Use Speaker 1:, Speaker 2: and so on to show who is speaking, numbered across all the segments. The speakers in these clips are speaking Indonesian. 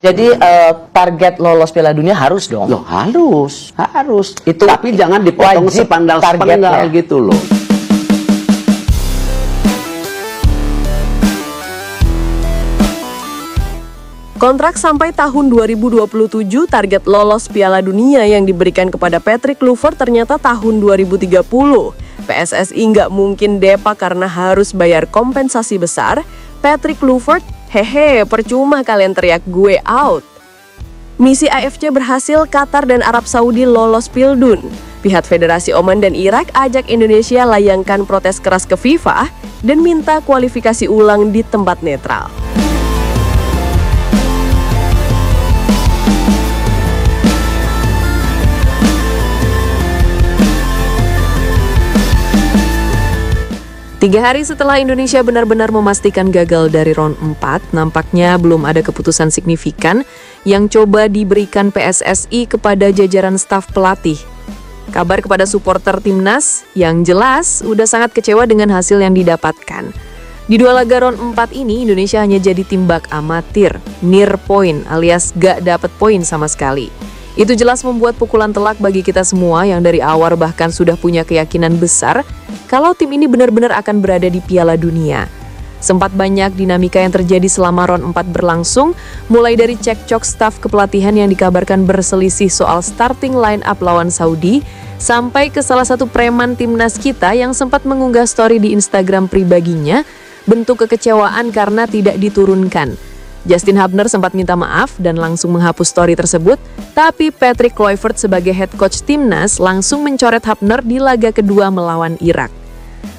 Speaker 1: Jadi target lolos Piala Dunia harus dong.
Speaker 2: Loh, harus.
Speaker 1: Itu
Speaker 2: tapi jangan dipotong
Speaker 1: wajib
Speaker 2: sepandal-sepandal
Speaker 1: targetnya.
Speaker 2: gitu loh.
Speaker 3: Kontrak sampai tahun 2027 target lolos Piala Dunia yang diberikan kepada Patrick Kluivert ternyata tahun 2030. PSSI nggak mungkin depa karena harus bayar kompensasi besar. Patrick Kluivert, hehe, percuma kalian teriak gue out. Misi AFC berhasil, Qatar dan Arab Saudi lolos Pildun. Pihak Federasi Oman dan Irak ajak Indonesia layangkan protes keras ke FIFA dan minta kualifikasi ulang di tempat netral. Tiga hari setelah Indonesia benar-benar memastikan gagal dari round 4, nampaknya belum ada keputusan signifikan yang coba diberikan PSSI kepada jajaran staf pelatih. Kabar kepada supporter timnas yang jelas udah sangat kecewa dengan hasil yang didapatkan. Di dua laga round 4 ini Indonesia hanya jadi tim bak amatir, near point alias gak dapet poin sama sekali. Itu jelas membuat pukulan telak bagi kita semua yang dari awal bahkan sudah punya keyakinan besar kalau tim ini benar-benar akan berada di Piala Dunia. Sempat banyak dinamika yang terjadi selama round 4 berlangsung, mulai dari cekcok staf kepelatihan yang dikabarkan berselisih soal starting line up lawan Saudi, sampai ke salah satu preman timnas kita yang sempat mengunggah story di Instagram pribadinya, bentuk kekecewaan karena tidak diturunkan. Justin Hubner sempat minta maaf dan langsung menghapus story tersebut, tapi Patrick Kluivert sebagai head coach timnas langsung mencoret Hubner di laga kedua melawan Irak.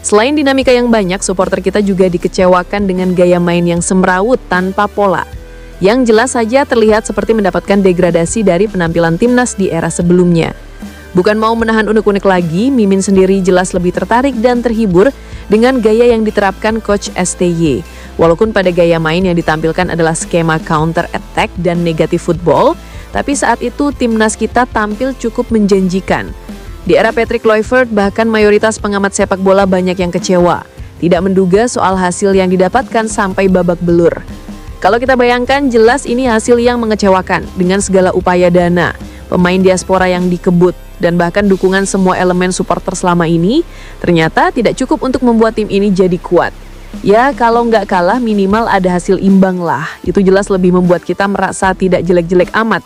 Speaker 3: Selain dinamika yang banyak, supporter kita juga dikecewakan dengan gaya main yang semrawut tanpa pola. Yang jelas saja terlihat seperti mendapatkan degradasi dari penampilan timnas di era sebelumnya. Bukan mau menahan unek-unek lagi, Mimin sendiri jelas lebih tertarik dan terhibur dengan gaya yang diterapkan Coach STY. Walaupun pada gaya main yang ditampilkan adalah skema counter attack dan negatif football, tapi saat itu timnas kita tampil cukup menjanjikan. Di era Patrick Kluivert, bahkan mayoritas pengamat sepak bola banyak yang kecewa, tidak menduga soal hasil yang didapatkan sampai babak belur. Kalau kita bayangkan, jelas ini hasil yang mengecewakan dengan segala upaya dana, pemain diaspora yang dikebut, dan bahkan dukungan semua elemen supporter selama ini, ternyata tidak cukup untuk membuat tim ini jadi kuat. Ya, kalau nggak kalah minimal ada hasil imbang lah. Itu jelas lebih membuat kita merasa tidak jelek-jelek amat.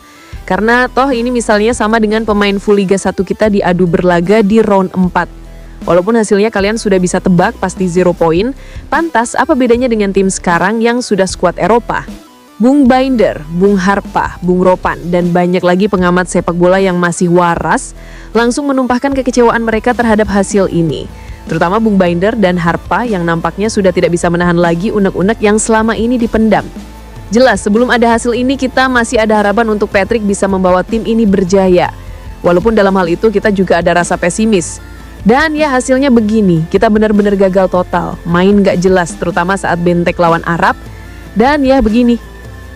Speaker 3: Karena toh ini misalnya sama dengan pemain full Liga 1 kita diadu berlaga di round 4. Walaupun hasilnya kalian sudah bisa tebak pasti 0 poin, pantas apa bedanya dengan tim sekarang yang sudah skuad Eropa? Bung Binder, Bung Harpa, Bung Ropan, dan banyak lagi pengamat sepak bola yang masih waras langsung menumpahkan kekecewaan mereka terhadap hasil ini. Terutama Bung Binder dan Harpa yang nampaknya sudah tidak bisa menahan lagi unek-unek yang selama ini dipendam. Jelas sebelum ada hasil ini kita masih ada harapan untuk Patrick bisa membawa tim ini berjaya. Walaupun dalam hal itu kita juga ada rasa pesimis. Dan ya hasilnya begini, kita benar-benar gagal total, main gak jelas terutama saat bentek lawan Arab. Dan ya begini,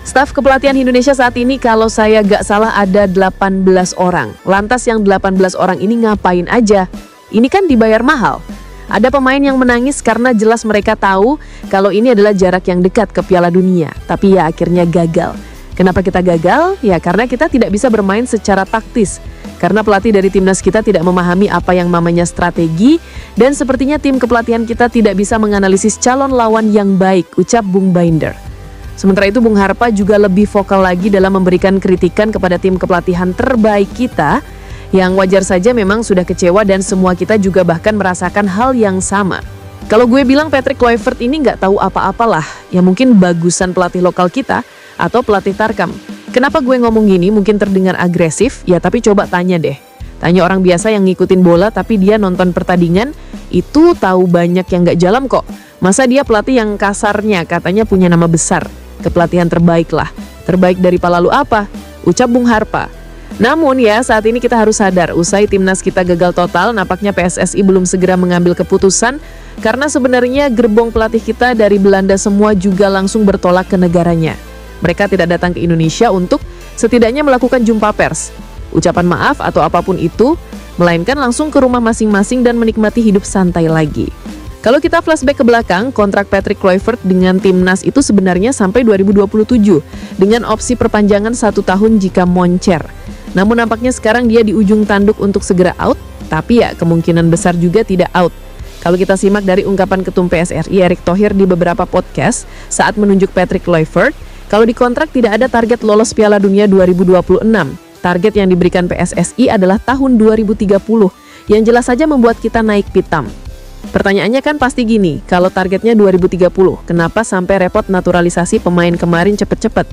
Speaker 3: staf kepelatihan Indonesia saat ini kalau saya gak salah ada 18 orang. Lantas yang 18 orang ini ngapain aja? Ini kan dibayar mahal. Ada pemain yang menangis karena jelas mereka tahu kalau ini adalah jarak yang dekat ke Piala Dunia. Tapi ya akhirnya gagal. Kenapa kita gagal? Ya karena kita tidak bisa bermain secara taktis. Karena pelatih dari timnas kita tidak memahami apa yang namanya strategi. Dan sepertinya tim kepelatihan kita tidak bisa menganalisis calon lawan yang baik, ucap Bung Binder. Sementara itu Bung Harpa juga lebih vokal lagi dalam memberikan kritikan kepada tim kepelatihan terbaik kita, yang wajar saja memang sudah kecewa dan semua kita juga bahkan merasakan hal yang sama. Kalau gue bilang Patrick Kluivert ini nggak tahu apa-apalah, ya mungkin bagusan pelatih lokal kita atau pelatih Tarkam. Kenapa gue ngomong gini mungkin terdengar agresif, ya tapi coba tanya deh. Tanya orang biasa yang ngikutin bola tapi dia nonton pertandingan, itu tahu banyak yang nggak jalan kok. Masa dia pelatih yang kasarnya katanya punya nama besar, kepelatihan terbaik lah. Terbaik dari Palalu apa? Ucap Bung Harpa. Namun ya saat ini kita harus sadar usai timnas kita gagal total, nampaknya PSSI belum segera mengambil keputusan karena sebenarnya gerbong pelatih kita dari Belanda semua juga langsung bertolak ke negaranya. Mereka tidak datang ke Indonesia untuk setidaknya melakukan jumpa pers, ucapan maaf atau apapun itu, melainkan langsung ke rumah masing-masing dan menikmati hidup santai lagi. Kalau kita flashback ke belakang, kontrak Patrick Kluivert dengan timnas itu sebenarnya sampai 2027 dengan opsi perpanjangan 1 tahun jika moncer. Namun nampaknya sekarang dia di ujung tanduk untuk segera out, tapi ya kemungkinan besar juga tidak out. Kalau kita simak dari ungkapan Ketum PSRI Erick Thohir di beberapa podcast saat menunjuk Patrick Kluivert, kalau di kontrak tidak ada target lolos Piala Dunia 2026. Target yang diberikan PSSI adalah tahun 2030, yang jelas saja membuat kita naik pitam. Pertanyaannya kan pasti gini, kalau targetnya 2030, kenapa sampai repot naturalisasi pemain kemarin cepet-cepet?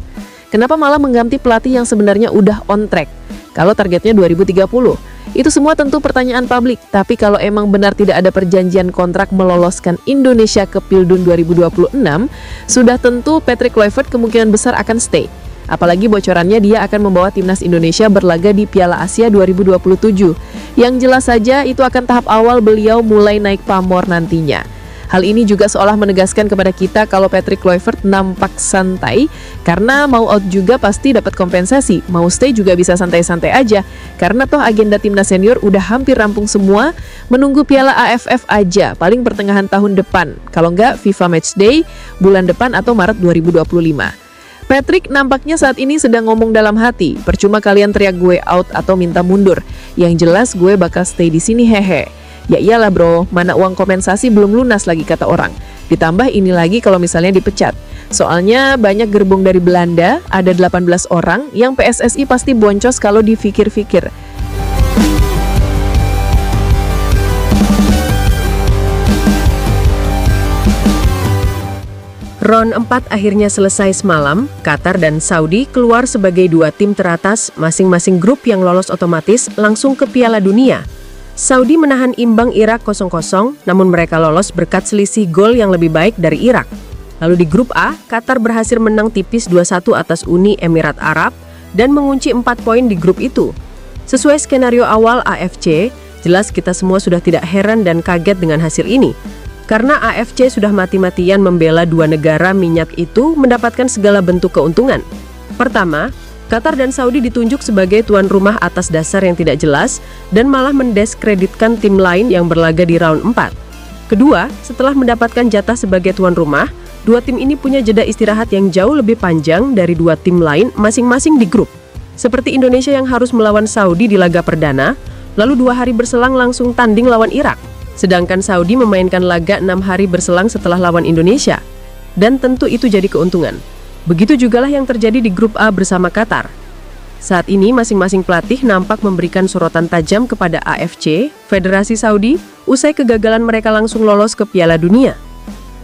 Speaker 3: Kenapa malah mengganti pelatih yang sebenarnya udah on track? Kalau targetnya 2030, itu semua tentu pertanyaan publik. Tapi kalau emang benar tidak ada perjanjian kontrak meloloskan Indonesia ke Pildun 2026, sudah tentu Patrick Kluivert kemungkinan besar akan stay. Apalagi bocorannya dia akan membawa timnas Indonesia berlaga di Piala Asia 2027. Yang jelas saja itu akan tahap awal beliau mulai naik pamor nantinya. Hal ini juga seolah menegaskan kepada kita kalau Patrick Kluivert nampak santai, karena mau out juga pasti dapat kompensasi, mau stay juga bisa santai-santai aja, karena toh agenda timnas senior udah hampir rampung semua, menunggu Piala AFF aja, paling pertengahan tahun depan, kalau enggak FIFA Matchday bulan depan atau Maret 2025. Patrick nampaknya saat ini sedang ngomong dalam hati, percuma kalian teriak gue out atau minta mundur, yang jelas gue bakal stay di sini hehe. Ya iyalah bro, mana uang kompensasi belum lunas lagi kata orang. Ditambah ini lagi kalau misalnya dipecat. Soalnya banyak gerbong dari Belanda, ada 18 orang yang PSSI pasti boncos kalau dipikir-pikir. Round 4 akhirnya selesai semalam. Qatar dan Saudi keluar sebagai dua tim teratas, masing-masing grup yang lolos otomatis langsung ke Piala Dunia. Saudi menahan imbang Irak 0-0, namun mereka lolos berkat selisih gol yang lebih baik dari Irak. Lalu di grup A, Qatar berhasil menang tipis 2-1 atas Uni Emirat Arab dan mengunci 4 poin di grup itu. Sesuai skenario awal AFC, jelas kita semua sudah tidak heran dan kaget dengan hasil ini. Karena AFC sudah mati-matian membela dua negara minyak itu mendapatkan segala bentuk keuntungan. Pertama, Qatar dan Saudi ditunjuk sebagai tuan rumah atas dasar yang tidak jelas dan malah mendiskreditkan tim lain yang berlaga di round 4. Kedua, setelah mendapatkan jatah sebagai tuan rumah, dua tim ini punya jeda istirahat yang jauh lebih panjang dari dua tim lain masing-masing di grup. Seperti Indonesia yang harus melawan Saudi di laga perdana, lalu 2 hari berselang langsung tanding lawan Irak. Sedangkan Saudi memainkan laga 6 hari berselang setelah lawan Indonesia. Dan tentu itu jadi keuntungan. Begitu jugalah yang terjadi di grup A bersama Qatar. Saat ini masing-masing pelatih nampak memberikan sorotan tajam kepada AFC, Federasi Saudi, usai kegagalan mereka langsung lolos ke Piala Dunia.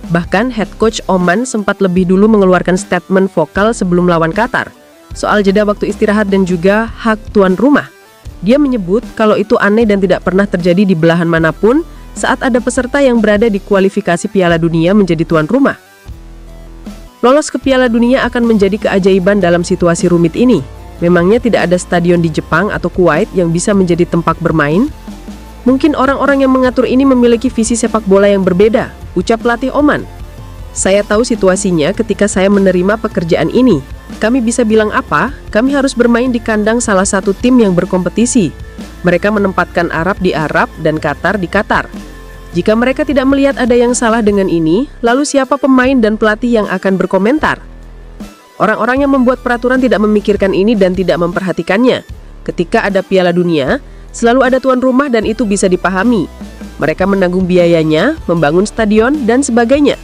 Speaker 3: Bahkan head coach Oman sempat lebih dulu mengeluarkan statement vokal sebelum lawan Qatar, soal jeda waktu istirahat dan juga hak tuan rumah. Dia menyebut kalau itu aneh dan tidak pernah terjadi di belahan manapun, saat ada peserta yang berada di kualifikasi Piala Dunia menjadi tuan rumah. Lolos ke Piala Dunia akan menjadi keajaiban dalam situasi rumit ini. Memangnya tidak ada stadion di Jepang atau Kuwait yang bisa menjadi tempat bermain? Mungkin orang-orang yang mengatur ini memiliki visi sepak bola yang berbeda, ucap pelatih Oman. Saya tahu situasinya ketika saya menerima pekerjaan ini. Kami bisa bilang apa? Kami harus bermain di kandang salah satu tim yang berkompetisi. Mereka menempatkan Arab di Arab dan Qatar di Qatar. Jika mereka tidak melihat ada yang salah dengan ini, lalu siapa pemain dan pelatih yang akan berkomentar? Orang-orang yang membuat peraturan tidak memikirkan ini dan tidak memperhatikannya. Ketika ada Piala Dunia, selalu ada tuan rumah dan itu bisa dipahami. Mereka menanggung biayanya, membangun stadion, dan sebagainya.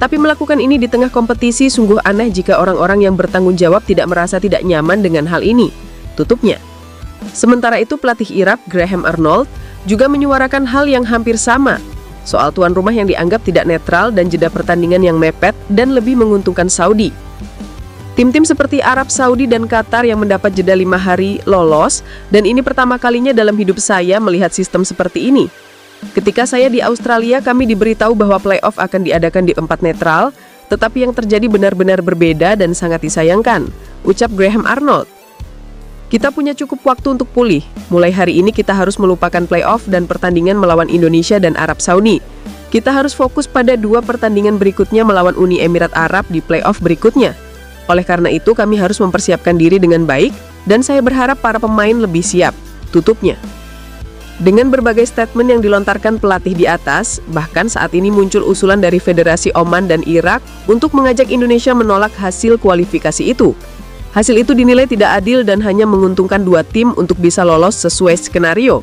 Speaker 3: Tapi melakukan ini di tengah kompetisi sungguh aneh jika orang-orang yang bertanggung jawab tidak merasa tidak nyaman dengan hal ini. Tutupnya. Sementara itu pelatih Irak Graham Arnold juga menyuarakan hal yang hampir sama, soal tuan rumah yang dianggap tidak netral dan jeda pertandingan yang mepet dan lebih menguntungkan Saudi. Tim-tim seperti Arab, Saudi, dan Qatar yang mendapat jeda 5 hari lolos, dan ini pertama kalinya dalam hidup saya melihat sistem seperti ini. Ketika saya di Australia, kami diberitahu bahwa playoff akan diadakan di tempat netral, tetapi yang terjadi benar-benar berbeda dan sangat disayangkan, ucap Graham Arnold. Kita punya cukup waktu untuk pulih. Mulai hari ini kita harus melupakan playoff dan pertandingan melawan Indonesia dan Arab Saudi. Kita harus fokus pada 2 pertandingan berikutnya melawan Uni Emirat Arab di playoff berikutnya. Oleh karena itu kami harus mempersiapkan diri dengan baik dan saya berharap para pemain lebih siap, tutupnya.
Speaker 4: Dengan berbagai statement yang dilontarkan pelatih di atas, bahkan saat ini muncul usulan dari Federasi Oman dan Irak untuk mengajak Indonesia menolak hasil kualifikasi itu. Hasil itu dinilai tidak adil dan hanya menguntungkan dua tim untuk bisa lolos sesuai skenario.